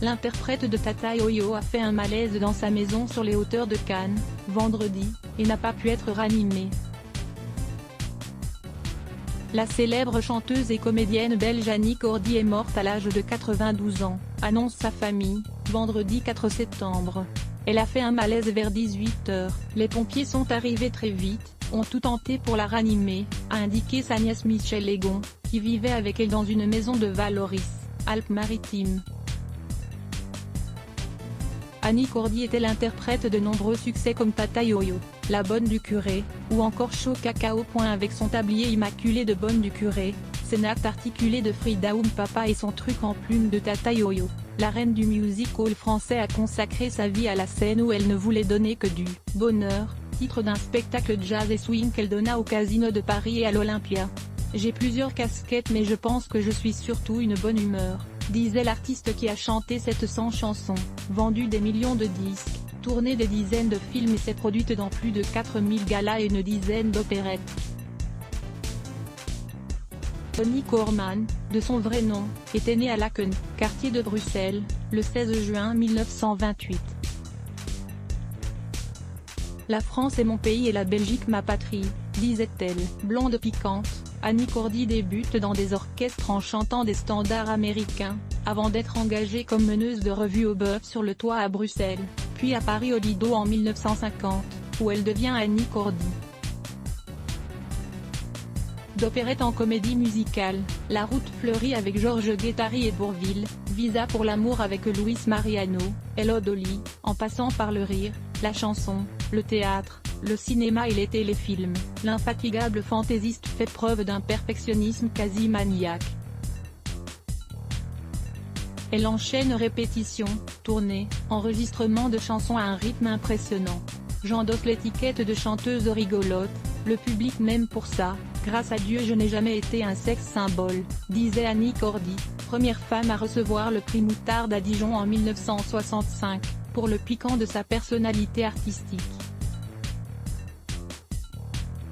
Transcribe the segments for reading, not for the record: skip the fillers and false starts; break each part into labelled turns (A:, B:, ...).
A: l'interprète de Tata Yo-Yo a fait un malaise dans sa maison sur les hauteurs de Cannes, vendredi, et n'a pas pu être ranimée. La célèbre chanteuse et comédienne belge Annie Cordy est morte à l'âge de 92 ans, annonce sa famille, vendredi 4 septembre. Elle a fait un malaise vers 18 h. Les pompiers sont arrivés très vite, ont tout tenté pour la ranimer, a indiqué sa nièce Michèle Legon, qui vivait avec elle dans une maison de Valoris, Alpes-Maritimes. Annie Cordy était l'interprète de nombreux succès comme Tata Yo-Yo, La Bonne du Curé, ou encore Chaud Cacao. Avec son tablier immaculé de Bonne du Curé, ses nattes articulées de Frida Papa et son truc en plume de Tata Yo-Yo, la reine du music-hall français a consacré sa vie à la scène où elle ne voulait donner que du « bonheur », titre d'un spectacle jazz et swing qu'elle donna au Casino de Paris et à l'Olympia. « J'ai plusieurs casquettes mais je pense que je suis surtout une bonne humeur », disait l'artiste qui a chanté cette 100 chansons, vendu des millions de disques, tourné des dizaines de films et s'est produite dans plus de 4000 galas et une dizaine d'opérettes. Tony Corman, de son vrai nom, était né à Laken, quartier de Bruxelles, le 16 juin 1928. La France est mon pays et la Belgique ma patrie, disait-elle. Blonde piquante, Annie Cordy débute dans des orchestres en chantant des standards américains, avant d'être engagée comme meneuse de revue au Bœuf sur le Toit à Bruxelles, puis à Paris au Lido en 1950, où elle devient Annie Cordy. D'opérette en comédie musicale, La route fleurie avec Georges Guettari et Bourvil, Visa pour l'amour avec Luis Mariano, Hello Dolly, en passant par le rire, la chanson, le théâtre, le cinéma et les téléfilms, l'infatigable fantaisiste fait preuve d'un perfectionnisme quasi maniaque. Elle enchaîne répétitions, tournées, enregistrements de chansons à un rythme impressionnant. J'endosse l'étiquette de chanteuse rigolote, le public m'aime pour ça, grâce à Dieu je n'ai jamais été un sexe symbole, disait Annie Cordy, première femme à recevoir le prix Moutarde à Dijon en 1965, pour le piquant de sa personnalité artistique.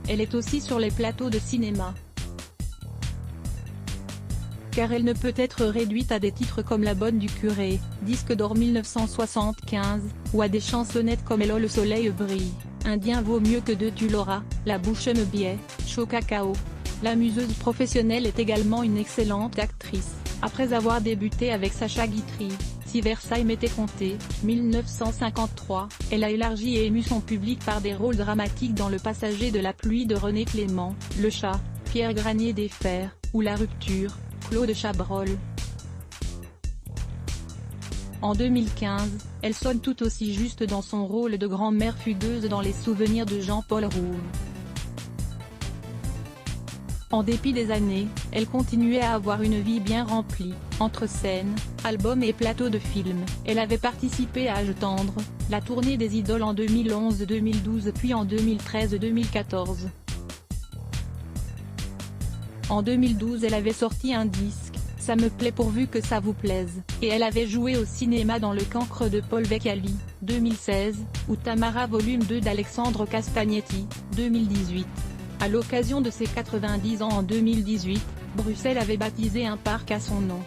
A: Elle est aussi sur les plateaux de cinéma. Car elle ne peut être réduite à des titres comme La Bonne du Curé, disque d'or 1975, ou à des chansonnettes comme Hello le soleil brille, Indien vaut mieux que deux tu l'auras, La bouche me biais, Chaud Cacao. La museuse professionnelle est également une excellente actrice, après avoir débuté avec Sacha Guitry, Si Versailles m'était compté, 1953, elle a élargi et ému son public par des rôles dramatiques dans Le Passager de la pluie de René Clément, Le Chat, Pierre Granier des Fers, ou La Rupture, Claude Chabrol. En 2015, elle sonne tout aussi juste dans son rôle de grand-mère fugueuse dans Les Souvenirs de Jean-Paul Rouve. En dépit des années, elle continuait à avoir une vie bien remplie, entre scènes, albums et plateaux de films. Elle avait participé à Âge tendre, la tournée des idoles en 2011-2012 puis en 2013-2014. En 2012 elle avait sorti un disque, Ça me plaît pourvu que ça vous plaise, et elle avait joué au cinéma dans Le Cancre de Paul Vecchiali, 2016, ou Tamara Volume 2 d'Alexandre Castagnetti, 2018. À l'occasion de ses 90 ans en 2018, Bruxelles avait baptisé un parc à son nom.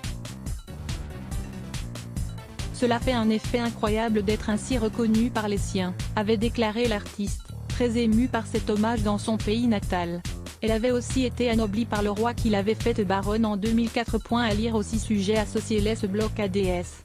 A: Cela fait un effet incroyable d'être ainsi reconnue par les siens, avait déclaré l'artiste, très émue par cet hommage dans son pays natal. Elle avait aussi été anoblie par le roi qui l'avait faite baronne en 2004. À lire aussi sujet associé Les bloc ADS.